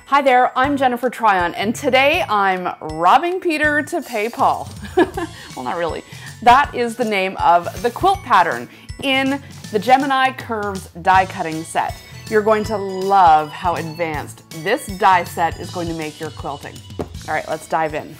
Hi there, I'm Jennifer Tryon, and today I'm robbing Peter to pay Paul. Well, not really. That is the name of the quilt pattern in the Gemini Curves die cutting set. You're going to love how advanced this die set is going to make your quilting. All right, let's dive in.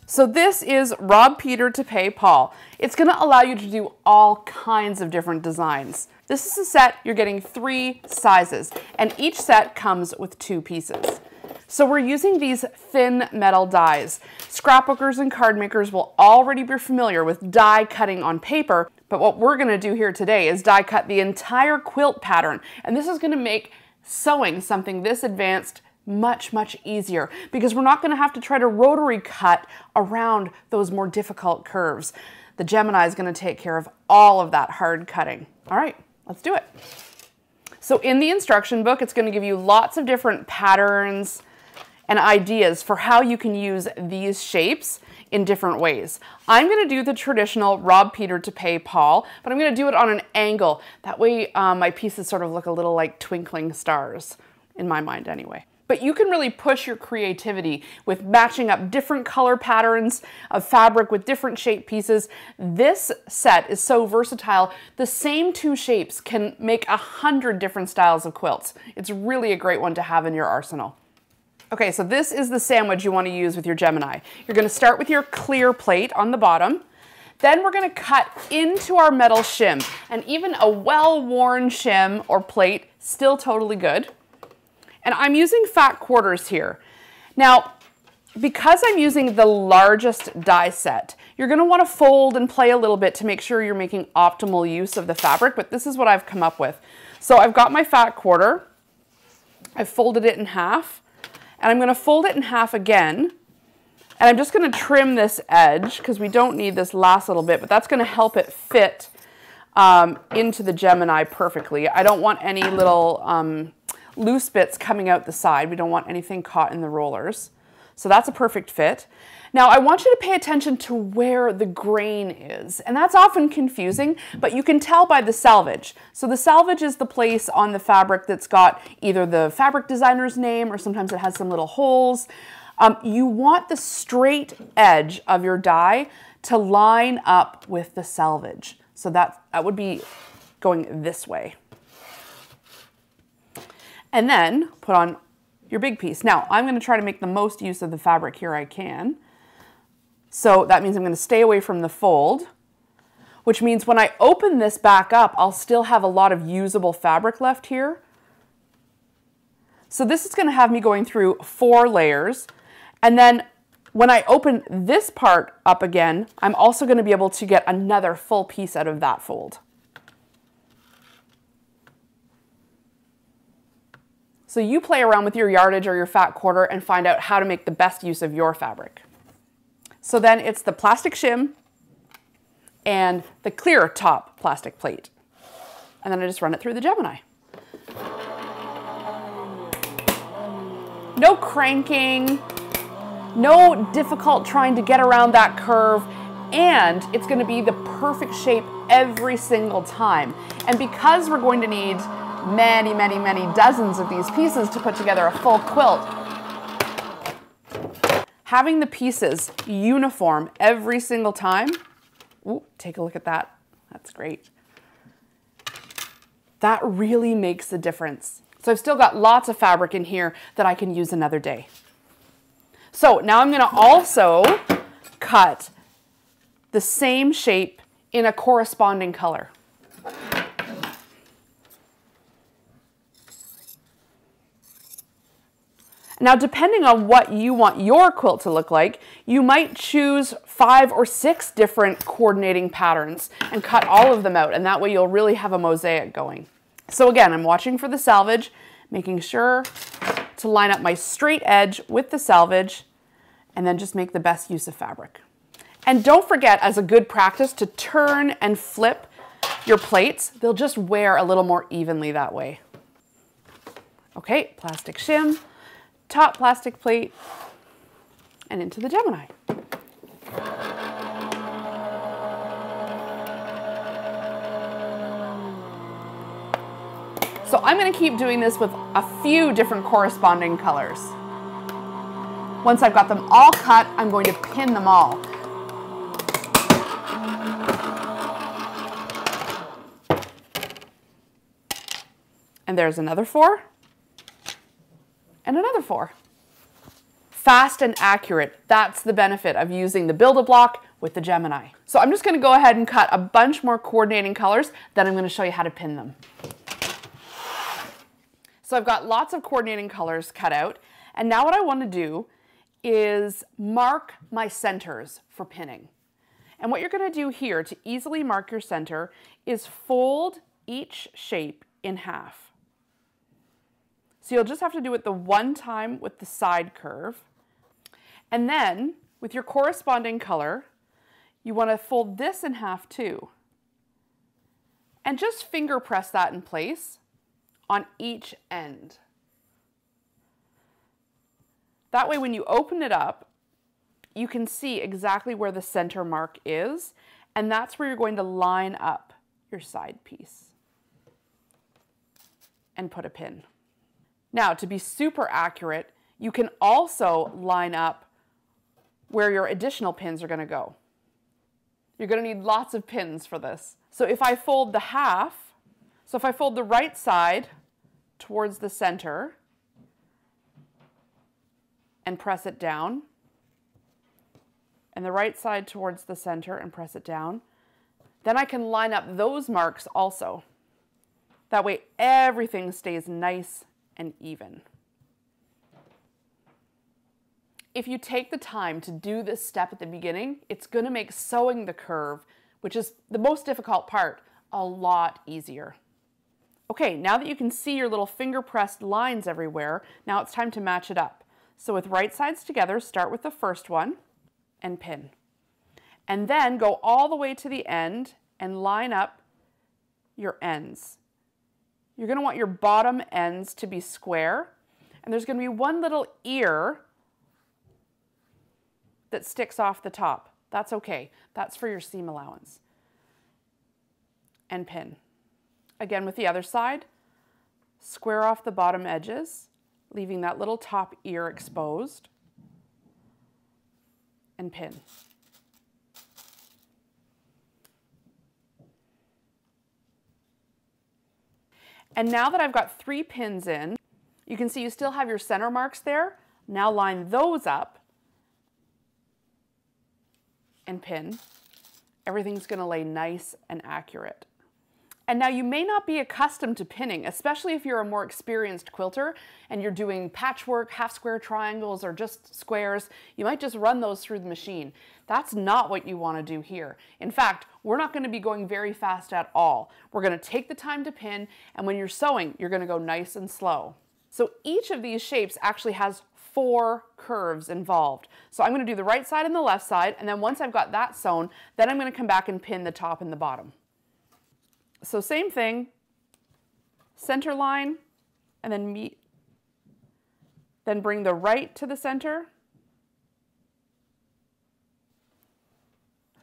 So this is Rob Peter to Pay Paul. It's going to allow you to do all kinds of different designs. This is a set, you're getting 3 sizes, and each set comes with 2 pieces. So we're using these thin metal dies. Scrapbookers and card makers will already be familiar with die cutting on paper, but what we're going to do here today is die cut the entire quilt pattern, and this is going to make sewing something this advanced much easier, because we're not going to have to try to rotary cut around those more difficult curves. The Gemini is going to take care of all of that hard cutting. All right, let's do it. So in the instruction book, it's going to give you lots of different patterns and ideas for how you can use these shapes in different ways. I'm going to do the traditional Rob Peter to Pay Paul, but I'm going to do it on an angle. That way my pieces sort of look a little like twinkling stars, in my mind anyway. But you can really push your creativity with matching up different color patterns of fabric with different shape pieces. This set is so versatile. The same 2 shapes can make 100 different styles of quilts. It's really a great one to have in your arsenal. Okay, so this is the sandwich you want to use with your Gemini. You're going to start with your clear plate on the bottom. Then we're going to cut into our metal shim, and even a well-worn shim or plate, still totally good. And I'm using fat quarters here. Now, because I'm using the largest die set, you're going to want to fold and play a little bit to make sure you're making optimal use of the fabric, but this is what I've come up with. So I've got my fat quarter, I've folded it in half, and I'm going to fold it in half again, and I'm just going to trim this edge because we don't need this last little bit, but that's going to help it fit into the Gemini perfectly. I don't want any little loose bits coming out the side. We don't want anything caught in the rollers. So that's a perfect fit. Now I want you to pay attention to where the grain is, and that's often confusing, but you can tell by the selvage. So the selvage is the place on the fabric that's got either the fabric designer's name or sometimes it has some little holes. You want the straight edge of your die to line up with the selvage. So that would be going this way. And then put on your big piece. Now, I'm going to try to make the most use of the fabric here I can. So that means I'm going to stay away from the fold, which means when I open this back up, I'll still have a lot of usable fabric left here. So this is going to have me going through 4 layers. And then when I open this part up again, I'm also going to be able to get another full piece out of that fold. So you play around with your yardage or your fat quarter and find out how to make the best use of your fabric. So then it's the plastic shim and the clear top plastic plate. And then I just run it through the Gemini. No cranking, no difficult trying to get around that curve, and it's going to be the perfect shape every single time. And because we're going to need many dozens of these pieces to put together a full quilt, having the pieces uniform every single time, ooh, take a look at that, that's great. That really makes a difference. So I've still got lots of fabric in here that I can use another day. So now I'm going to also cut the same shape in a corresponding color. Now, depending on what you want your quilt to look like, you might choose 5 or 6 different coordinating patterns and cut all of them out, and that way you'll really have a mosaic going. So again, I'm watching for the selvage, making sure to line up my straight edge with the selvage, and then just make the best use of fabric. And don't forget, as a good practice, to turn and flip your plates. They'll just wear a little more evenly that way. Okay, plastic shim, top plastic plate, and into the Gemini. So I'm going to keep doing this with a few different corresponding colors. Once I've got them all cut, I'm going to pin them all. And there's another 4, and another 4. Fast and accurate. That's the benefit of using the Build-A-Block with the Gemini. So I'm just going to go ahead and cut a bunch more coordinating colors, then I'm going to show you how to pin them. So I've got lots of coordinating colors cut out, and now what I want to do is mark my centers for pinning. And what you're going to do here to easily mark your center is fold each shape in half. So you'll just have to do it the one time with the side curve. And then with your corresponding color, you want to fold this in half too. And just finger press that in place on each end. That way when you open it up, you can see exactly where the center mark is, and that's where you're going to line up your side piece and put a pin. Now, to be super accurate, you can also line up where your additional pins are going to go. You're going to need lots of pins for this. So if I fold the half, so if I fold the right side towards the center and press it down, and the right side towards the center and press it down, then I can line up those marks also. That way everything stays nice and even. If you take the time to do this step at the beginning, it's going to make sewing the curve, which is the most difficult part, a lot easier. Okay, now that you can see your little finger pressed lines everywhere, now it's time to match it up. So with right sides together, start with the first one and pin. And then go all the way to the end and line up your ends. You're going to want your bottom ends to be square, and there's going to be one little ear that sticks off the top. That's okay. That's for your seam allowance. And pin. Again with the other side, square off the bottom edges, leaving that little top ear exposed, and pin. And now that I've got 3 pins in, you can see you still have your center marks there. Now line those up and pin. Everything's going to lay nice and accurate. And now you may not be accustomed to pinning, especially if you're a more experienced quilter and you're doing patchwork, half square triangles, or just squares. You might just run those through the machine. That's not what you want to do here. In fact, we're not going to be going very fast at all. We're going to take the time to pin, and when you're sewing, you're going to go nice and slow. So each of these shapes actually has 4 curves involved. So I'm going to do the right side and the left side, and then once I've got that sewn, then I'm going to come back and pin the top and the bottom. So same thing, center line, and then meet, then bring the right to the center,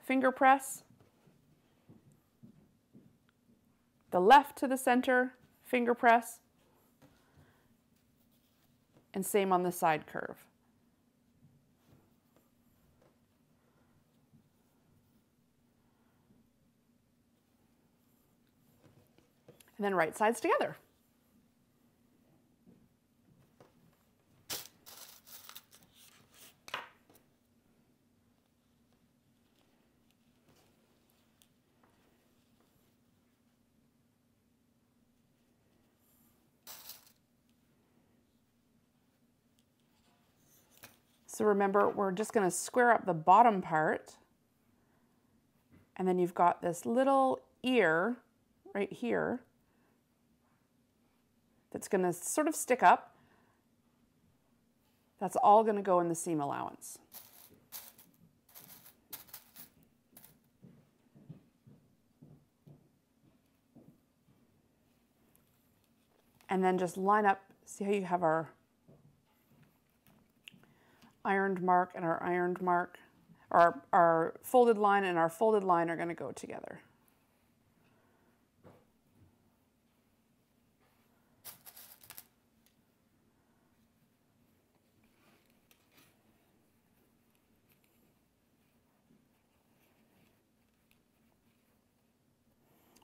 finger press, the left to the center, finger press, and same on the side curve. And then right sides together. So remember, we're just going to square up the bottom part, and then you've got this little ear right here that's going to sort of stick up. That's all going to go in the seam allowance. And then just line up, see how you have our ironed mark and our ironed mark, or our folded line and our folded line are going to go together.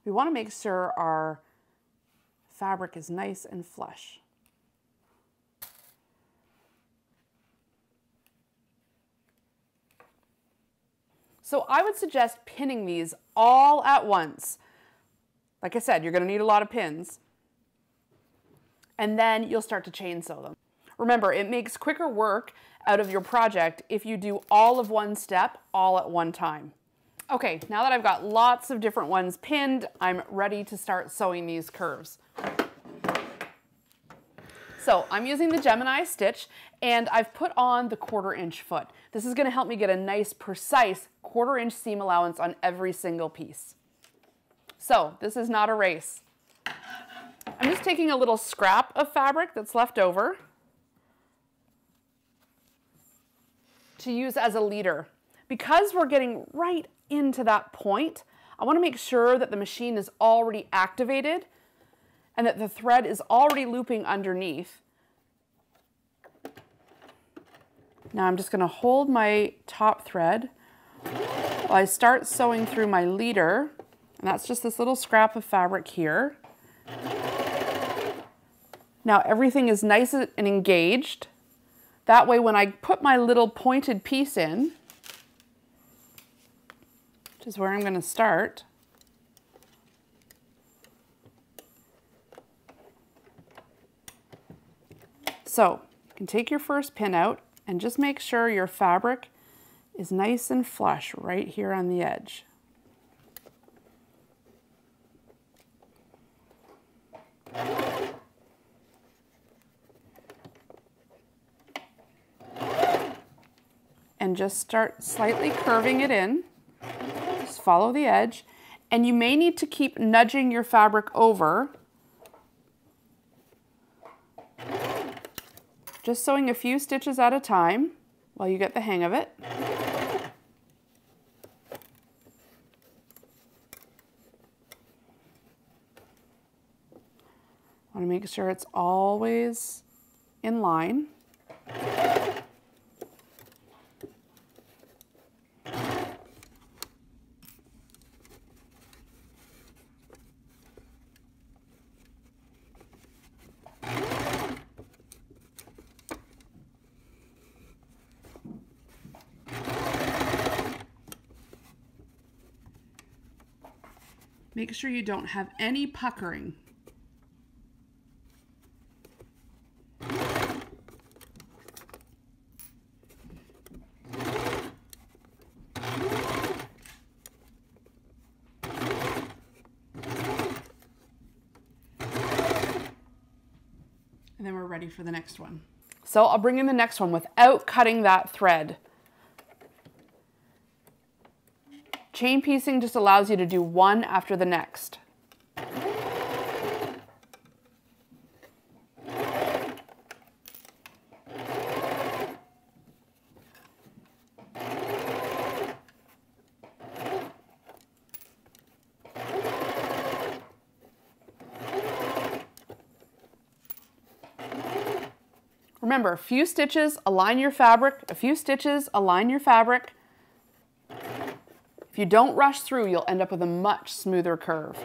We want to make sure our fabric is nice and flush. So I would suggest pinning these all at once. Like I said, you're going to need a lot of pins. And then you'll start to chain sew them. Remember, it makes quicker work out of your project if you do all of one step all at one time. Okay, now that I've got lots of different ones pinned, I'm ready to start sewing these curves. So I'm using the Gemini stitch and I've put on the 1/4 inch foot. This is going to help me get a nice precise 1/4 inch seam allowance on every single piece. So this is not a race. I'm just taking a little scrap of fabric that's left over to use as a leader. Because we're getting right into that point, I want to make sure that the machine is already activated and that the thread is already looping underneath. Now I'm just going to hold my top thread while I start sewing through my leader, and that's just this little scrap of fabric here. Now everything is nice and engaged. That way when I put my little pointed piece in, which is where I'm going to start, so you can take your first pin out and just make sure your fabric is nice and flush right here on the edge. And just start slightly curving it in. Just follow the edge. And you may need to keep nudging your fabric over. Just sewing a few stitches at a time while you get the hang of it. Want to make sure it's always in line. Make sure you don't have any puckering. And then we're ready for the next one. So I'll bring in the next one without cutting that thread. Chain piecing just allows you to do one after the next. Remember, a few stitches, align your fabric, a few stitches, align your fabric. If you don't rush through, you'll end up with a much smoother curve.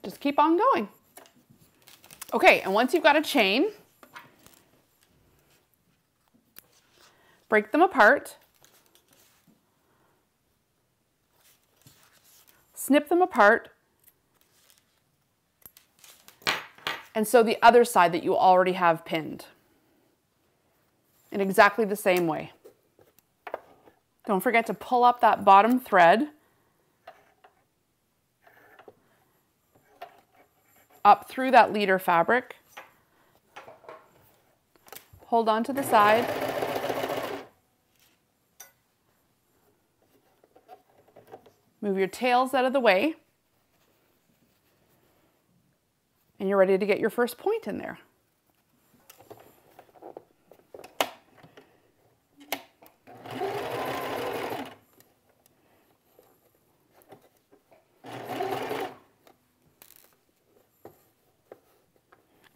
Just keep on going. Okay, and once you've got a chain, break them apart, snip them apart, and sew the other side that you already have pinned in exactly the same way. Don't forget to pull up that bottom thread up through that leader fabric. Hold on to the side. Move your tails out of the way. And you're ready to get your first point in there.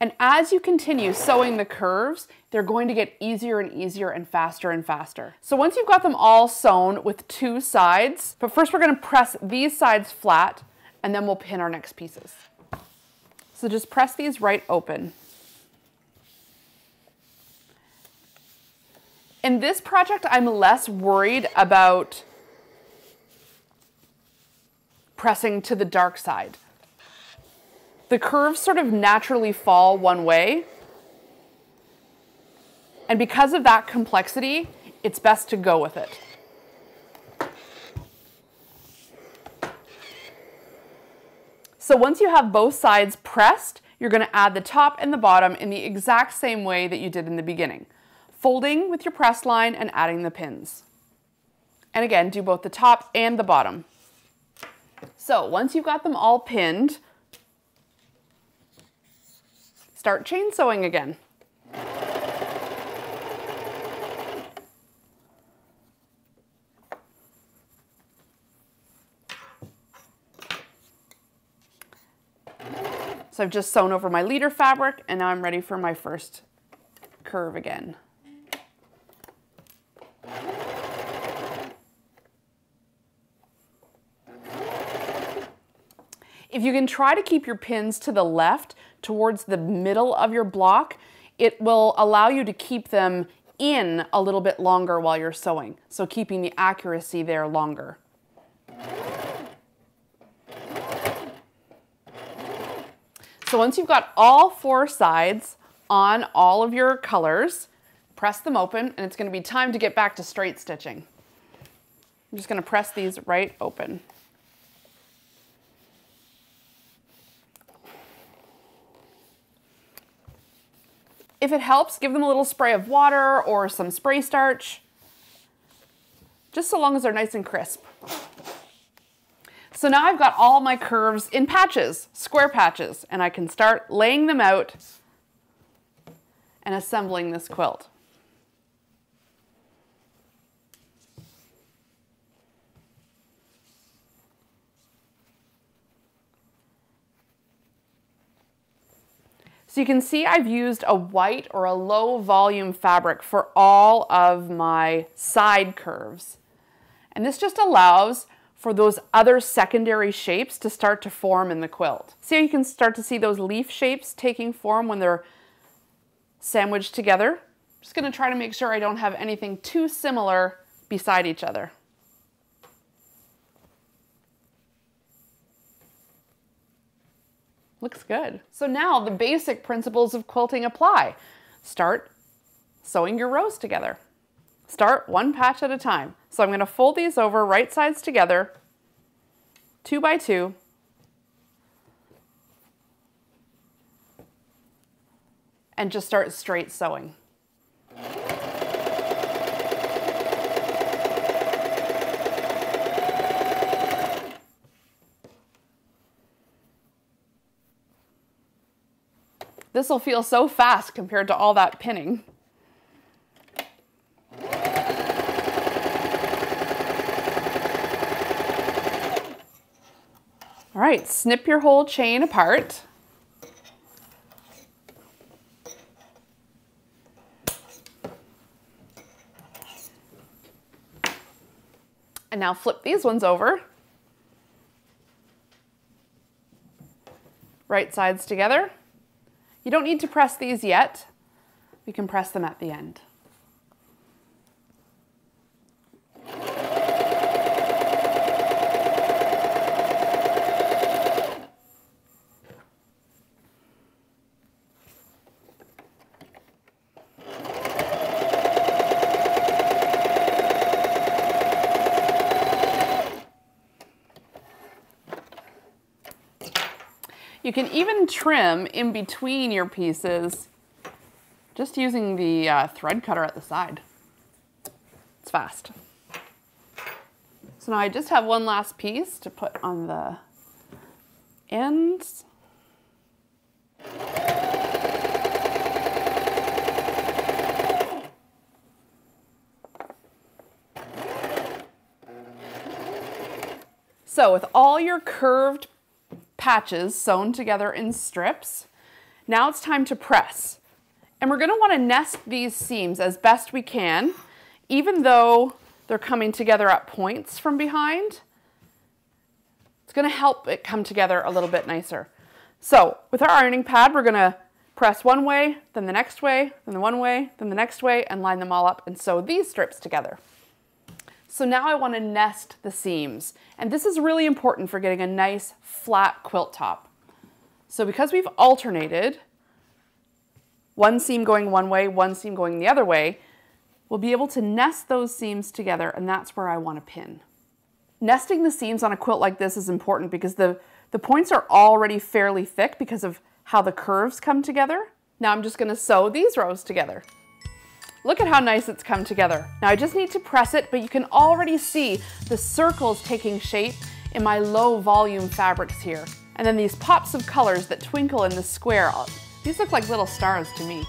And as you continue sewing the curves, they're going to get easier and easier and faster. So once you've got them all sewn with 2 sides, but first we're going to press these sides flat and then we'll pin our next pieces. So just press these right open. In this project, I'm less worried about pressing to the dark side. The curves sort of naturally fall one way. And because of that complexity, it's best to go with it. So once you have both sides pressed, you're going to add the top and the bottom in the exact same way that you did in the beginning, folding with your press line and adding the pins. And again, do both the top and the bottom. So once you've got them all pinned, start chain sewing again. So I've just sewn over my leader fabric and now I'm ready for my first curve again. If you can try to keep your pins to the left towards the middle of your block, it will allow you to keep them in a little bit longer while you're sewing. So keeping the accuracy there longer. So once you've got all 4 sides on all of your colors, press them open and it's going to be time to get back to straight stitching. I'm just going to press these right open. If it helps, give them a little spray of water or some spray starch, just so long as they're nice and crisp. So now I've got all my curves in patches, square patches, and I can start laying them out and assembling this quilt. So you can see I've used a white or a low volume fabric for all of my side curves. And this just allows for those other secondary shapes to start to form in the quilt. See how you can start to see those leaf shapes taking form when they're sandwiched together? I'm just going to try to make sure I don't have anything too similar beside each other. Looks good. So now the basic principles of quilting apply. Start sewing your rows together. Start one patch at a time. So I'm going to fold these over right sides together, 2 by 2. And just start straight sewing. This will feel so fast compared to all that pinning. All right, snip your whole chain apart. And now flip these ones over. Right sides together. You don't need to press these yet. We can press them at the end. You can even trim in between your pieces just using the thread cutter at the side. It's fast. So now I just have one last piece to put on the ends. So with all your curved patches sewn together in strips, Now it's time to press. And we're going to want to nest these seams as best we can, even though they're coming together at points from behind. It's going to help it come together a little bit nicer. So with our ironing pad, we're going to press one way, then the next way, then the one way, then the next way, and line them all up and sew these strips together. So now I want to nest the seams. And this is really important for getting a nice flat quilt top. So because we've alternated, one seam going one way, one seam going the other way, we'll be able to nest those seams together, and that's where I want to pin. Nesting the seams on a quilt like this is important because the points are already fairly thick because of how the curves come together. Now I'm just going to sew these rows together. Look at how nice it's come together. Now I just need to press it, but you can already see the circles taking shape in my low volume fabrics here. And then these pops of colors that twinkle in the square. These look like little stars to me.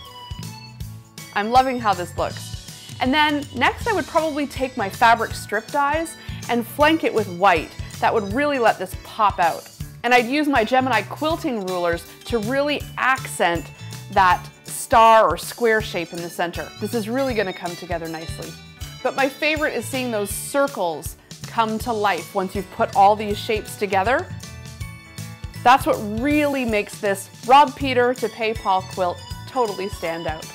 I'm loving how this looks. And then next I would probably take my fabric strip dies and flank it with white. That would really let this pop out. And I'd use my Gemini quilting rulers to really accent that star or square shape in the center. This is really going to come together nicely. But my favorite is seeing those circles come to life once you've put all these shapes together. That's what really makes this Rob Peter to Pay Paul quilt totally stand out.